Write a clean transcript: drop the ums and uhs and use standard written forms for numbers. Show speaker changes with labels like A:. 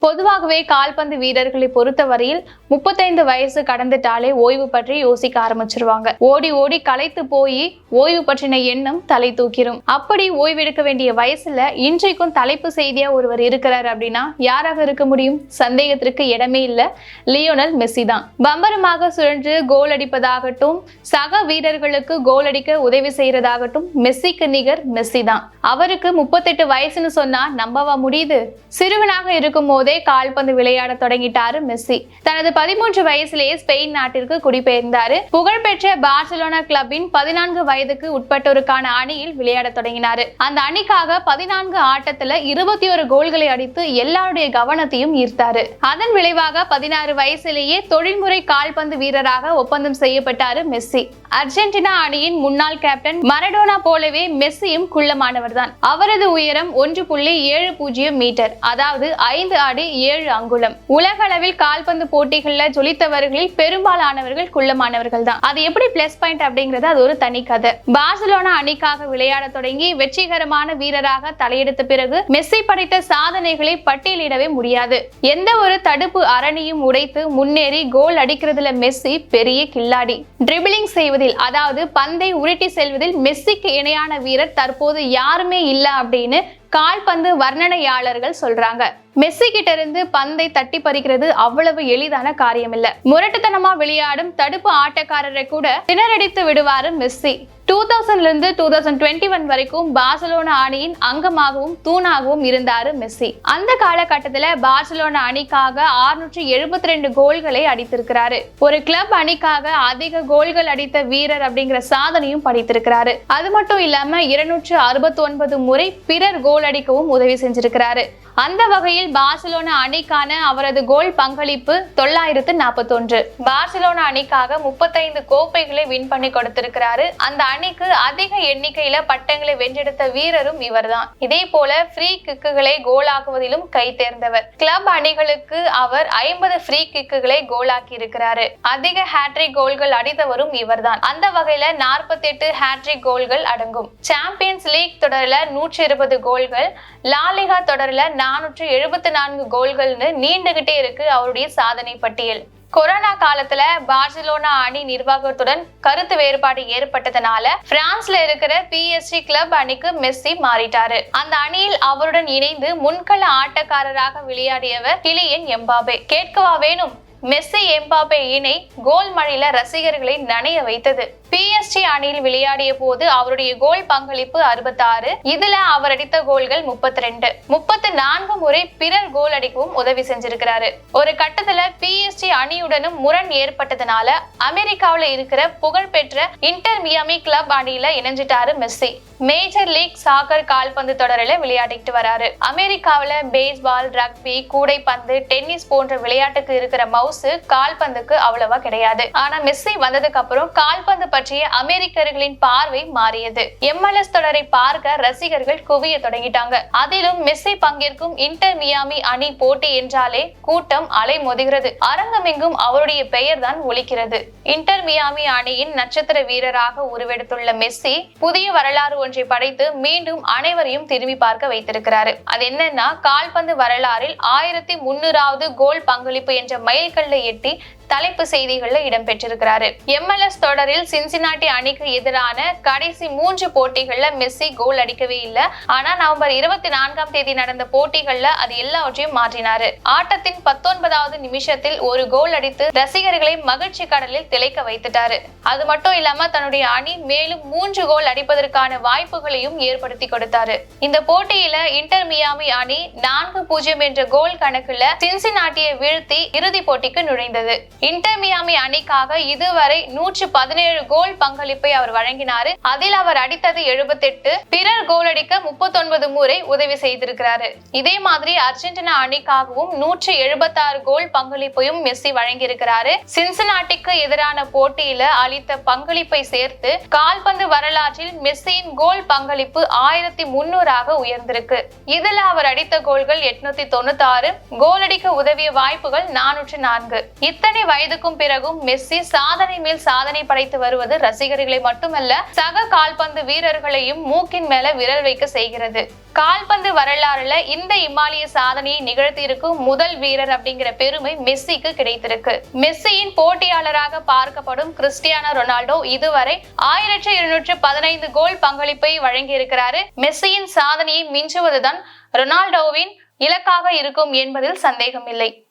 A: பொதுவாகவே கால்பந்து வீரர்களை பொறுத்தவரையில் 35 வயசு கடந்துட்டாலே ஓய்வு பற்றி யோசிக்க ஆரம்பிச்சிருவாங்க. ஓடி ஓடி களைத்து போய் ஓய்வு பற்றின எண்ணம் தலை தூக்கிரும். அப்படி ஓய்வெடுக்க வேண்டிய வயசுல இன்றைக்கும் தலைப்பு செய்தியா ஒருவர் இருக்கிறார் அப்படின்னா யாராக இருக்க முடியும்? சந்தேகத்திற்கு இடமே இல்ல, லியோனல் மெஸ்ஸி தான். பம்பரமாக சுழன்று கோல் அடிப்பதாகட்டும், சக வீரர்களுக்கு கோல் அடிக்க உதவி செய்யறதாகட்டும், மெஸ்ஸிக்கு நிகர் மெஸ்ஸி தான். அவருக்கு 38 வயசுன்னு சொன்னா நம்பவா முடியுது? சிறுவனாக இருக்கும் போதே கால்பந்து விளையாட தொடங்கிட்டாரு மெஸ்ஸி. தனது 13 வயசுலேயே ஸ்பெயின் நாட்டிற்கு குடிபெயர்ந்தாரு. புகழ்பெற்ற பார்சிலோனா கிளப்பின் 14 வயதுக்கு உட்பட்டோருக்கான அணியில் விளையாட தொடங்கினாரு. அந்த அணிக்காக 14 ஆட்டத்துல 21 கோல்களை அடித்து எல்லாருடைய கவனத்தையும் ஈர்த்தாரு. அதன் விளைவாக 16 வயசிலேயே தொழில்முறை கால்பந்து வீரராக ஒப்பந்தம் செய்யப்பட்டாரு மெஸ்ஸி. அர்ஜென்டினா அணியின் முன்னாள் கேப்டன் மரடோனா போலவே மெஸ்ஸியும் குள்ளமானவர் தான். அவரது உயரம் 1.70 மீட்டர், அதாவது 5 அடி 7 அங்குலம். உலக அளவில் கால்பந்து போட்டிகள்ல ஜொலித்தவர்களில் பெரும்பாலானவர்கள் குள்ளமானவர்கள் தான். அது எப்படி பிளஸ் பாயிண்ட் அப்படிங்கறது அது ஒரு தனி கதை. பார்சிலோனா அணிக்காக விளையாட தொடங்கி வெற்றிகரமான வீரராக தலையெடுத்த பிறகு மெஸ்ஸி படைத்த சாதனைகளை பட்டியலிடவே முடியாது. எந்த ஒரு தடுப்பு அரணியும் உடைத்து முன்னேறி கோல் அடிக்கிறதுல மெஸ்ஸி பெரிய கில்லாடி. டிரிபிளிங் செய்வதில், அதாவது பந்தை உருட்டி செல்வதில் மெஸ்ஸிக்கு இணையான வீரர் தற்போது யாருமே இல்ல அப்படின்னு கால்பந்து வர்ணனையாளர்கள் சொல்றாங்க. மெஸ்ஸி கிட்ட இருந்து பந்தை தட்டி பறிக்கிறது அவ்வளவு எளிதான காரியம் இல்ல. முரட்டுத்தனமா விளையாடும் தடுப்பு ஆட்டக்காரரை கூட திணறடித்து விடுவாரு மெஸ்ஸி. 2000 இருந்து 2021 வரைக்கும் பார்சிலோனா அணியின் அங்கமாகவும் தூணாகவும் இருந்தாரு மெஸ்ஸி. அந்த காலகட்டத்துல பார்சிலோனா அணிக்காக 672 கோல்களை அடித்திருக்கிறாரு. ஒரு கிளப் அணிக்காக அதிக கோல்கள் அடித்த வீரர் அப்படிங்கிற சாதனையும் படைத்திருக்கிறாரு. அது மட்டும் இல்லாம 269 முறை பிறர் கோல் அடிக்கவும் உதவி செஞ்சிருக்கிறாரு. அந்த வகையில் பார்சிலோனா அணிக்கான அவரது கோல் பங்களிப்பு 941. பார்சிலோனா அணிக்காக 35 கோப்பைகளை வின் பண்ணி கொடுத்திருக்கிறாரு. அந்த அணிக்கு அதிக எண்ணிக்கையில பட்டங்களை வென்றெடுத்த வீரரும் இவர்தான். இதே போல ஃப்ரீ கிக்குகளை கோலாக்குவதிலும் கை தேர்ந்தவர். கிளப் அணிகளுக்கு அவர் 50 ஃப்ரீ கிக்குகளை கோலாக்கி இருக்கிறாரு. அதிக ஹேட்ரிக் கோல்கள் அடித்தவரும் இவர்தான். அந்த வகையில 48 ஹேட்ரிக் கோல்கள் அடங்கும். சாம்பியன்ஸ் லீக் தொடர்ல 120 கோல்கள், லா லிகா தொடர்ல 474 கோல்கள்னு நீண்டுகிட்டே இருக்கு அவருடைய சாதனை பட்டியல். கொரோனா காலத்துல பார்சிலோனா அணி நிர்வாகத்துடன் கருத்து வேறுபாடு ஏற்பட்டதனால பிரான்ஸ்ல இருக்கிற PSG கிளப் அணிக்கு மெஸ்ஸி மாறிட்டாரு. அந்த அணியில் அவருடன் இணைந்து முன்கள ஆட்டக்காரராக விளையாடியவர் கிலியன் எம்பாப்பே. கேட்கவா வேணும்? மெஸ்ஸி எம்பாப்பே இணை கோல் மழையில ரசிகர்களை நனைய வைத்தது. PSG அணியில் விளையாடிய போது அவருடைய கோல் பங்களிப்பு 66. இதுல அவர் அடித்த கோல்கள் 32. 34 முறை பிறர் கோல் அடிக்கவும் உதவி செஞ்சிருக்கிறாரு. ஒரு கட்டத்துல PSG அணியுடனும் முரண் ஏற்பட்டதுனால அமெரிக்காவில இருக்கிற புகழ்பெற்ற இன்டர் மியாமி கிளப் அணியில இணைஞ்சிட்டாரு மெஸ்ஸி. மேஜர் லீக் சாக்கர் கால்பந்து தொடரில விளையாடிட்டு வராரு. அமெரிக்காவில பேஸ்பால், ரக்பி, கூடைப்பந்து, டென்னிஸ் போன்ற விளையாட்டுக்கு இருக்கிற மவுசு கால்பந்துக்கு அவ்வளவா கிடையாது. ஆனா மெஸ்ஸி வந்ததுக்கு அப்புறம் கால்பந்து பற்றிய அமெரிக்கர்களின் பார்வை மாறியது. MLS தொடரை பார்க்க ரசிகர்கள் குவிய தொடங்கிட்டாங்க. அதிலும் மெஸ்ஸி பங்கேற்கும் இன்டர் மியாமி அணி போட்டி என்றாலே கூட்டம் அலை மோதுகிறது. அரங்கமெங்கும் அவருடைய பெயர் தான் ஒலிக்கிறது. இன்டர் மியாமி அணியின் நட்சத்திர வீரராக உருவெடுத்துள்ள மெஸ்ஸி புதிய வரலாறு ஒன்றை படைத்து மீண்டும் அனைவரையும் திரும்பி பார்க்க வைத்திருக்கிறாரு. அது என்னன்னா, கால்பந்து வரலாறில் 1300வது கோல் பங்களிப்பு என்ற மைல்கல்லை எட்டி தலைப்பு செய்திகள்ல இடம்பெற்றிருக்கிறாரு. MLS தொடரில் சின்சினாட்டி அணிக்கு எதிரான கடைசி 3 போட்டிகள்ல மெஸ்ஸி கோல் அடிக்கவே இல்லை. ஆனா நவம்பர் 24ஆம் தேதி நடந்த போட்டிகள்ல அது எல்லாவற்றையும் மாற்றினாரு. ஆட்டத்தின் 19வது நிமிஷத்தில் ஒரு கோல் அடித்து ரசிகர்களை மகிழ்ச்சி கடலில் திளைக்க வைத்துட்டாரு. அது மட்டும் இல்லாம தன்னுடைய அணி மேலும் 3 கோல் அடிப்பதற்கான வாய்ப்புகளையும் ஏற்படுத்தி கொடுத்தாரு. இந்த போட்டியில இன்டர் மியாமி அணி 4-0 என்ற கோல் கணக்குல சின்சினாட்டியை வீழ்த்தி இறுதி போட்டிக்கு நுழைந்தது. இன்டர் மியாமி அணிக்காக இதுவரை 117 கோல் பங்களிப்பை அவர் வழங்கினாரு. அதில் அவர் அடித்தது 78, பிறர் கோல் அடிக்க 39 முறை உதவி செய்திருக்கிறாரு. இதே மாதிரி அர்ஜென்டினா அணிக்காகவும் 176 கோல் பங்களிப்பையும் மெஸ்ஸி வழங்கியிருக்கிறாரு. சின்சினாட்டிக்கு எதிரான போட்டியில அளித்த பங்களிப்பை சேர்த்து கால்பந்து வரலாற்றில் மெஸ்ஸியின் கோல் பங்களிப்பு 1300ஆக உயர்ந்திருக்கு. இதுல அவர் அடித்த கோல்கள் 896, கோல் அடிக்க உதவிய வாய்ப்புகள் 404. இத்தனை வயதுக்கும் பிறகும் மெஸ்ஸி சாதனை மேல் சாதனை படைத்து வருவது ரசிகர்களை மட்டுமல்ல, சக கால்பந்து வீரர்களையும் மூக்கின் மேல விரல் வைக்க செய்கிறது. கால்பந்து வரலாறுல இந்த இமாலய சாதனையை நிகழ்த்தி இருக்கும் முதல் வீரர் அப்படிங்கிற பெருமை மெஸ்ஸிக்கு கிடைத்திருக்கு. மெஸ்ஸியின் போட்டியாளராக பார்க்கப்படும் கிறிஸ்டியானோ ரொனால்டோ இதுவரை 1215 கோல் பங்களிப்பை வழங்கி இருக்கிறாரு. மெஸ்ஸியின் சாதனையை மிஞ்சுவதுதான் ரொனால்டோவின் இலக்காக இருக்கும் என்பதில் சந்தேகம் இல்லை.